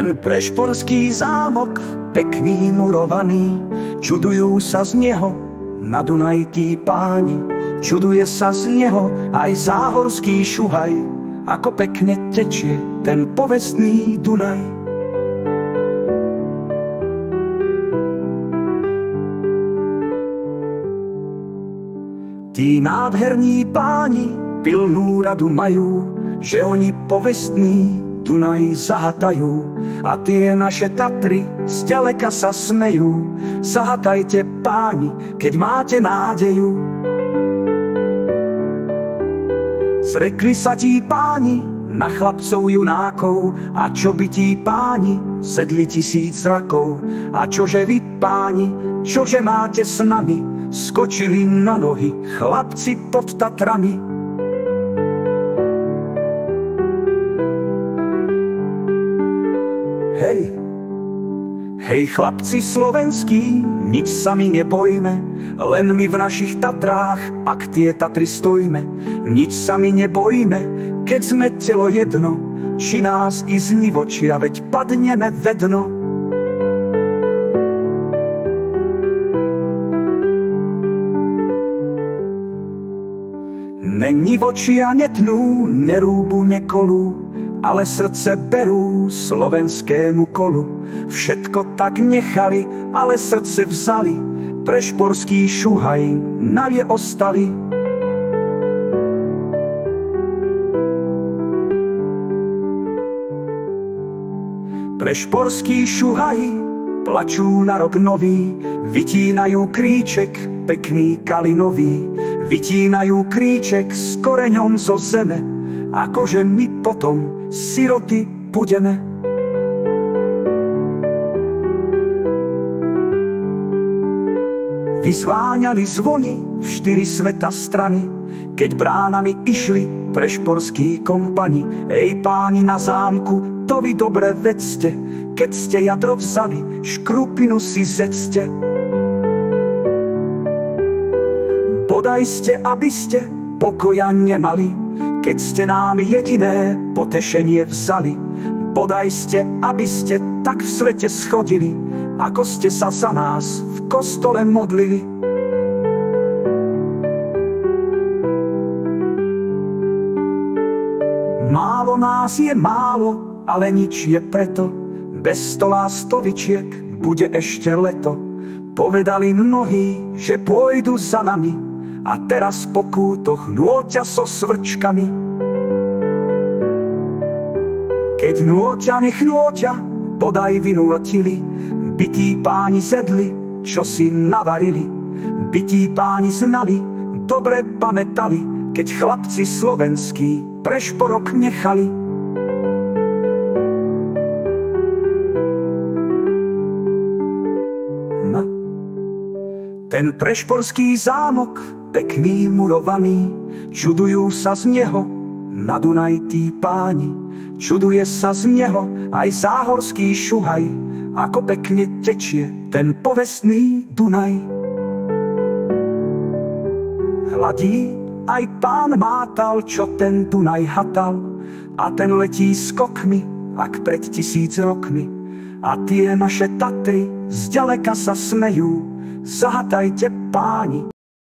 Ten prešporský zámok, pekný murovaný, čudujú sa z neho na Dunaj tí páni. Čuduje sa z neho aj záhorský Šuhaj, ako pekne tečie ten povestný Dunaj. Tí nádherní páni pilnú radu majú, že oni povestný Dunaj zahatajú. A tie naše Tatry zďaleka sa smejú. Zahatajte, páni, keď máte nádeju. Zrekli sa tí páni na chlapcov junákov, a čo by tí páni sedli 1000 rakov. A čože vy, páni, čože máte s nami skočili na nohy chlapci pod Tatrami. Hej, hej chlapci slovenskí, nič sa my nebojme, len my v našich Tatrách, ak tie Tatry stojme. Nič sa my nebojme, keď sme telo jedno, či nás i znivočia, veď padneme vedno. Nivočia netnú, nerúbu, nekolú, ale srdce berú slovenskému kolu. Všetko tak nechali, ale srdce vzali, prešporský Šuhaj navie ostali. Prešporský Šuhaj plačú na rok nový, vytínajú kríček pekný kalinový. Vytínajú kríček s koreňom zo zeme, akože my potom siroty budeme. Vyzváňali zvony v 4 sveta strany, keď bránami išli prešporskí kompani. Ej páni na zámku, to vy dobre vedzte, keď ste jadro vzali, škrupinu si zedzte. Bodaj ste, aby ste pokoja nemali, keď ste nám jediné potešenie vzali. Bodaj ste, aby ste tak v svete schodili, ako ste sa za nás v kostole modlili. Málo nás je málo, ale nič je preto, bez stola stoličiek bude ešte leto. Povedali mnohí, že pôjdu za nami, a teraz po kútoch nôťa so svrčkami. Keď nôťa nech nôťa, bodaj vynútili, by tí páni sedli, čo si navarili. By tí páni znali, dobre pamätali, keď chlapci slovenskí prešporok nechali. Ten prešporský zámok, pekný murovaný, čudujú sa z neho na Dunaj tí páni. Čuduje sa z neho aj záhorský Šuhaj, ako pekne tečie ten povestný Dunaj. Hladí aj pán Mátal, čo ten Dunaj hatal, a ten letí skokmi, ak pred 1000 rokmi. A tie naše Tatry zďaleka sa smejú. Zahatajte, páni,